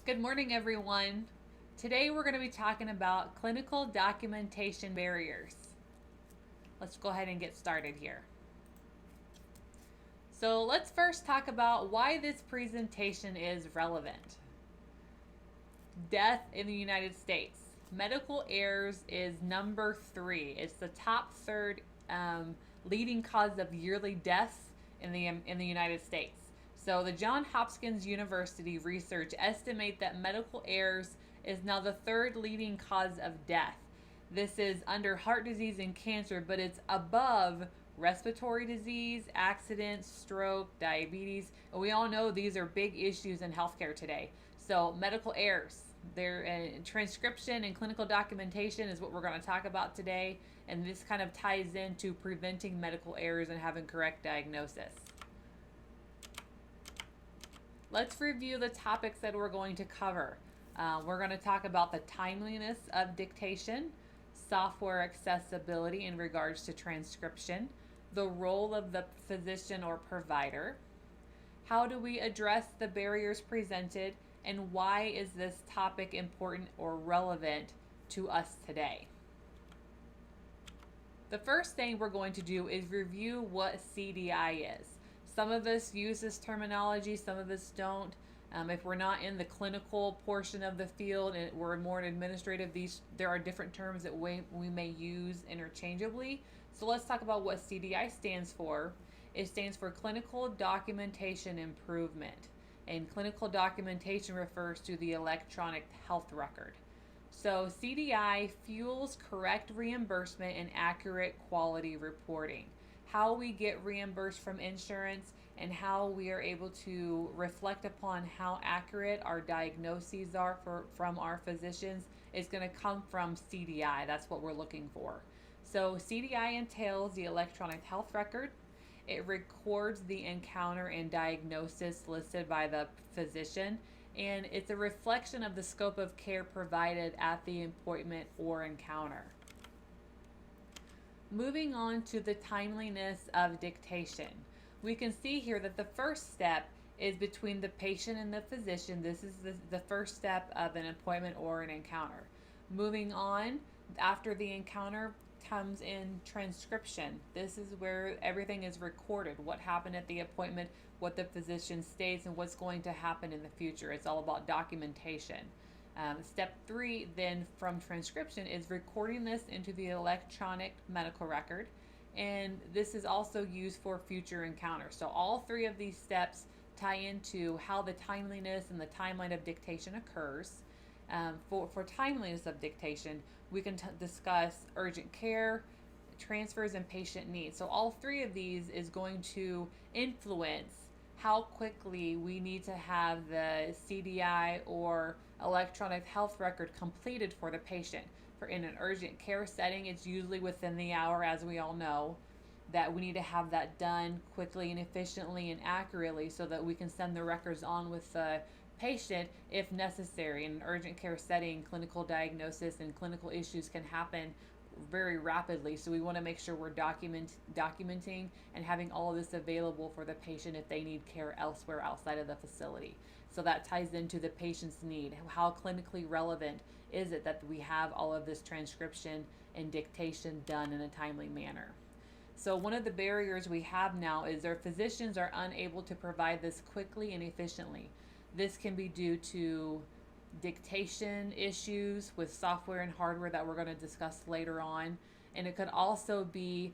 Good morning, everyone. Today we're going to be talking about clinical documentation barriers. Let's go ahead and get started here. So, let's first talk about why this presentation is relevant. Death in the United States. Medical errors is number 3. It's the top third leading cause of yearly deaths in the United States. So the Johns Hopkins University research estimate that medical errors is now the third leading cause of death. This is under heart disease and cancer, but it's above respiratory disease, accidents, stroke, diabetes. And we all know these are big issues in healthcare today. So medical errors, their transcription and clinical documentation is what we're going to talk about today. And this kind of ties into preventing medical errors and having correct diagnosis. Let's review the topics that we're going to cover. We're going to talk about the timeliness of dictation, software accessibility in regards to transcription, the role of the physician or provider, how do we address the barriers presented, and why is this topic important or relevant to us today. The first thing we're going to do is review what CDI is. Some of us use this terminology, some of us don't. If we're not in the clinical portion of the field and we're more in administrative, there are different terms that we may use interchangeably. So let's talk about what CDI stands for. It stands for Clinical Documentation Improvement. And clinical documentation refers to the electronic health record. So CDI fuels correct reimbursement and accurate quality reporting. How we get reimbursed from insurance and how we are able to reflect upon how accurate our diagnoses are from our physicians is going to come from CDI. That's what we're looking for. So CDI entails the electronic health record. It records the encounter and diagnosis listed by the physician, and it's a reflection of the scope of care provided at the appointment or encounter. Moving on to the timeliness of dictation. We can see here that the first step is between the patient and the physician. This is the first step of an appointment or an encounter. Moving on, after the encounter comes in transcription. This is where everything is recorded, what happened at the appointment, what the physician states, and what's going to happen in the future. It's all about documentation. Step 3 then from transcription is recording this into the electronic medical record, and this is also used for future encounters. So all 3 of these steps tie into how the timeliness and the timeline of dictation occurs. For timeliness of dictation, we can discuss urgent care, transfers, and patient needs. So all 3 of these is going to influence how quickly we need to have the CDI or electronic health record completed for the patient. For in an urgent care setting, it's usually within the hour, as we all know, that we need to have that done quickly and efficiently and accurately so that we can send the records on with the patient if necessary. In an urgent care setting, clinical diagnosis and clinical issues can happen very rapidly, so we want to make sure we're documenting and having all of this available for the patient if they need care elsewhere outside of the facility. So that ties into the patient's need. How clinically relevant is it that we have all of this transcription and dictation done in a timely manner? So one of the barriers we have now is our physicians are unable to provide this quickly and efficiently. This can be due to dictation issues with software and hardware that we're going to discuss later on. And it could also be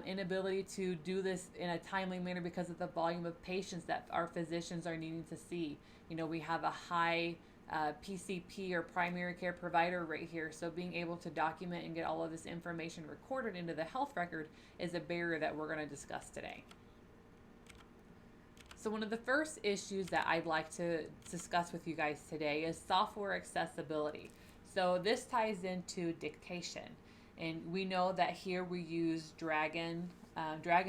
inability to do this in a timely manner because of the volume of patients that our physicians are needing to see. We have a high PCP or primary care provider right here. So being able to document and get all of this information recorded into the health record is a barrier that we're going to discuss today. So one of the first issues that I'd like to discuss with you guys today is software accessibility. So this ties into dictation. And we know that here we use Dragon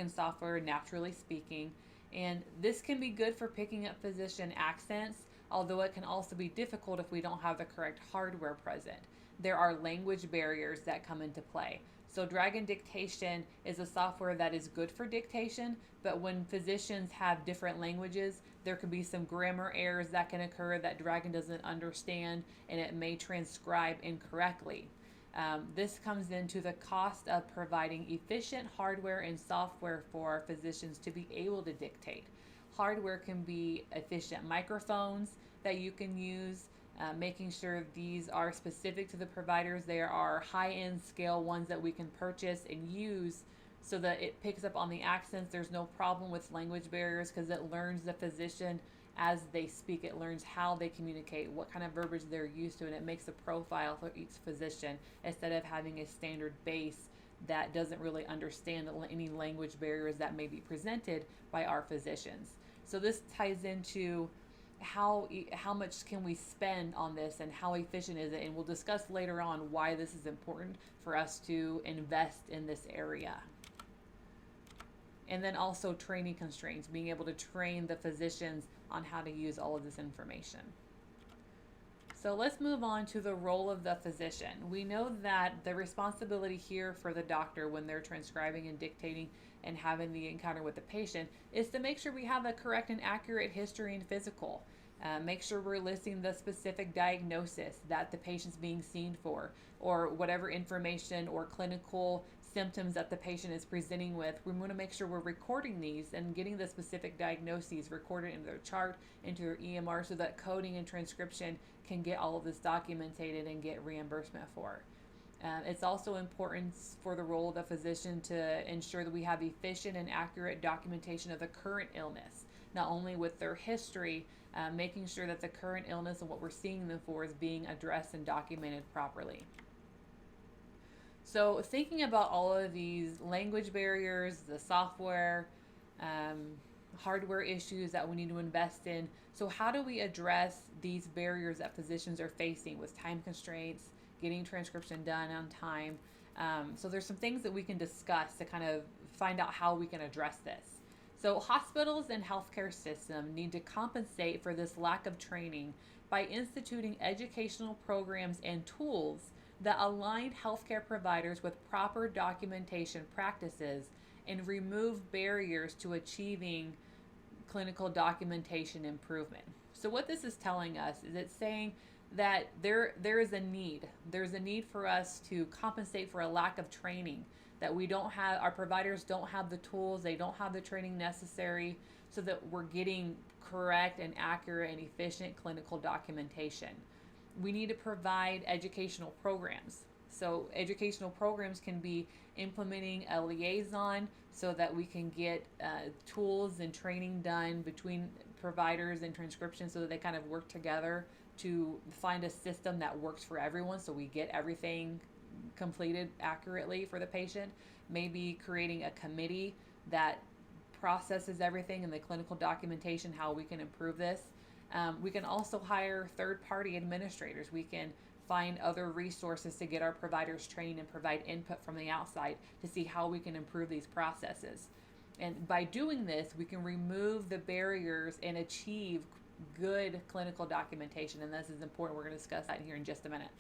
software, naturally speaking. And this can be good for picking up physician accents, although it can also be difficult if we don't have the correct hardware present. There are language barriers that come into play. So Dragon Dictation is a software that is good for dictation, but when physicians have different languages, There could be some grammar errors that can occur that Dragon doesn't understand, and it may transcribe incorrectly. This comes into the cost of providing efficient hardware and software for physicians to be able to dictate. Hardware can be efficient microphones that you can use, making sure these are specific to the providers. There are high-end scale ones that we can purchase and use so that it picks up on the accents. There's no problem with language barriers because it learns the physician as they speak. It learns how they communicate, what kind of verbiage they're used to, and it makes a profile for each physician instead of having a standard base that doesn't really understand any language barriers that may be presented by our physicians. So this ties into how much can we spend on this and how efficient is it, and we'll discuss later on why this is important for us to invest in this area. And then also training constraints, being able to train the physicians on how to use all of this information. So let's move on to the role of the physician. We know that the responsibility here for the doctor when they're transcribing and dictating and having the encounter with the patient is to make sure we have a correct and accurate history and physical. Make sure we're listing the specific diagnosis that the patient's being seen for, or whatever information or clinical symptoms that the patient is presenting with. We want to make sure we're recording these and getting the specific diagnoses recorded into their chart, into their EMR, so that coding and transcription can get all of this documented and get reimbursement for. It's also important for the role of the physician to ensure that we have efficient and accurate documentation of the current illness, not only with their history, making sure that the current illness and what we're seeing them for is being addressed and documented properly. So thinking about all of these language barriers, the software, hardware issues that we need to invest in. So how do we address these barriers that physicians are facing with time constraints, getting transcription done on time? So there's some things that we can discuss to kind of find out how we can address this. So hospitals and healthcare systems need to compensate for this lack of training by instituting educational programs and tools that align healthcare providers with proper documentation practices and remove barriers to achieving clinical documentation improvement. So what this is telling us is it's saying that there is a need. There's a need for us to compensate for a lack of training, that we don't have, our providers don't have the tools, they don't have the training necessary so that we're getting correct and accurate and efficient clinical documentation. We need to provide educational programs. So educational programs can be implementing a liaison so that we can get tools and training done between providers and transcription so that they kind of work together to find a system that works for everyone so we get everything completed accurately for the patient. Maybe creating a committee that processes everything in the clinical documentation, how we can improve this. We can also hire third-party administrators. We can find other resources to get our providers trained and provide input from the outside to see how we can improve these processes. And by doing this, we can remove the barriers and achieve good clinical documentation. And this is important. We're going to discuss that here in just a minute.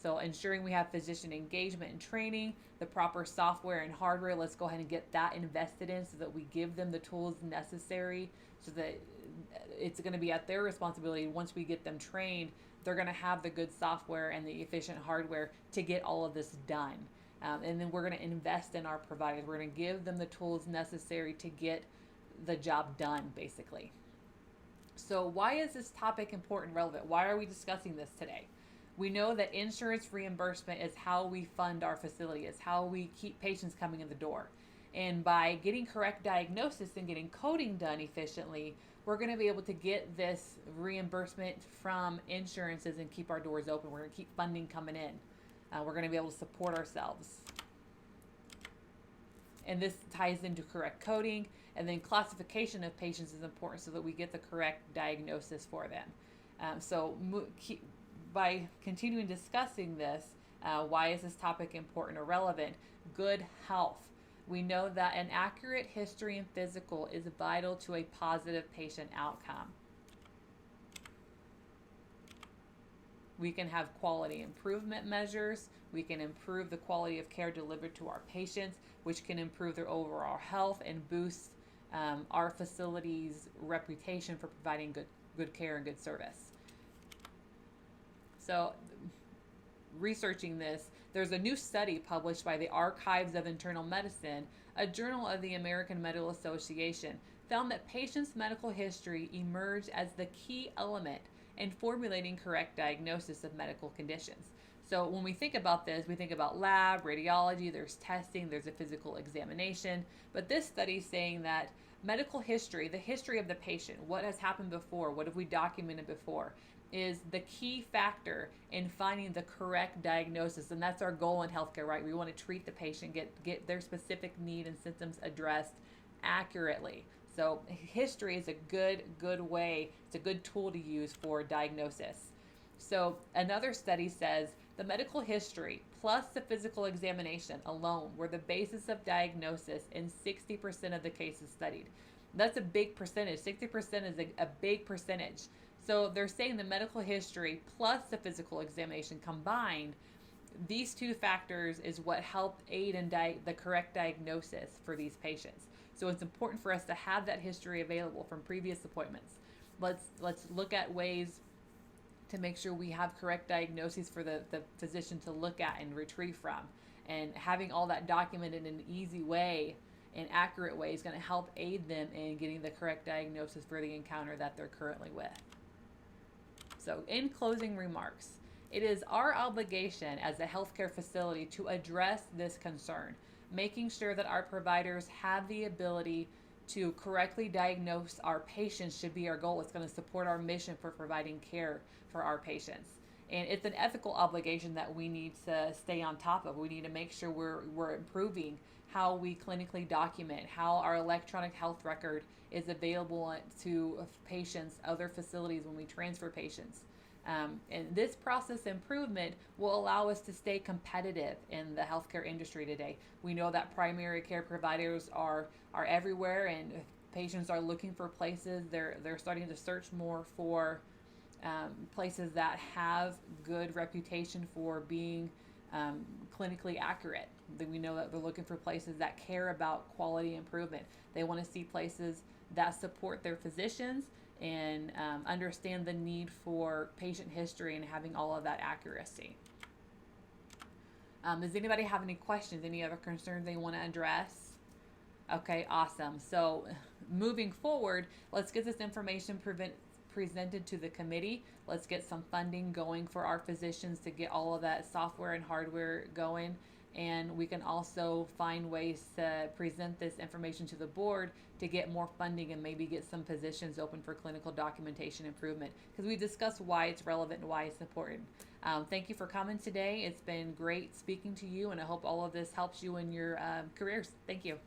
So ensuring we have physician engagement and training, the proper software and hardware, let's go ahead and get that invested in so that we give them the tools necessary so that it's going to be at their responsibility. Once we get them trained, they're going to have the good software and the efficient hardware to get all of this done. And then we're going to invest in our providers. We're going to give them the tools necessary to get the job done, basically. So why is this topic important and relevant? Why are we discussing this today? We know that insurance reimbursement is how we fund our facility. It's how we keep patients coming in the door. And by getting correct diagnosis and getting coding done efficiently, we're going to be able to get this reimbursement from insurances and keep our doors open. We're going to keep funding coming in. We're going to be able to support ourselves. And this ties into correct coding, and then classification of patients is important so that we get the correct diagnosis for them. By continuing discussing this, why is this topic important or relevant? Good health. We know that an accurate history and physical is vital to a positive patient outcome. We can have quality improvement measures. We can improve the quality of care delivered to our patients, which can improve their overall health and boost our facility's reputation for providing good care and good service. So, researching this, there's a new study published by the Archives of Internal Medicine, a journal of the American Medical Association, found that patients' medical history emerged as the key element in formulating correct diagnosis of medical conditions. So when we think about this, we think about lab, radiology, there's testing, there's a physical examination, but this study is saying that medical history, the history of the patient, what has happened before, what have we documented before, is the key factor in finding the correct diagnosis. And that's our goal in healthcare, right? We want to treat the patient, get their specific need and symptoms addressed accurately. So history is a good way, it's a good tool to use for diagnosis. So another study says the medical history plus the physical examination alone were the basis of diagnosis in 60% of the cases studied. That's a big percentage. 60% is a big percentage. So they're saying the medical history plus the physical examination combined, these two factors is what help aid in the correct diagnosis for these patients. So it's important for us to have that history available from previous appointments. Let's look at ways to make sure we have correct diagnoses for the physician to look at and retrieve from. And having all that documented in an easy way, an accurate way, is going to help aid them in getting the correct diagnosis for the encounter that they're currently with. So in closing remarks, it is our obligation as a healthcare facility to address this concern, making sure that our providers have the ability to correctly diagnose our patients should be our goal. It's going to support our mission for providing care for our patients. And it's an ethical obligation that we need to stay on top of. We need to make sure we're improving how we clinically document, how our electronic health record is available to patients, other facilities when we transfer patients. And this process improvement will allow us to stay competitive in the healthcare industry today. We know that primary care providers are everywhere, and patients are looking for places. They're starting to search more for places that have good reputation for being clinically accurate. We know that they're looking for places that care about quality improvement. They want to see places that support their physicians and understand the need for patient history and having all of that accuracy. Does anybody have any questions, any other concerns they want to address? Okay, awesome. So moving forward, let's get this information presented to the committee. Let's get some funding going for our physicians to get all of that software and hardware going. And we can also find ways to present this information to the board to get more funding and maybe get some positions open for clinical documentation improvement, because we discussed why it's relevant and why it's important. Thank you for coming today. It's been great speaking to you, and I hope all of this helps you in your careers. Thank you.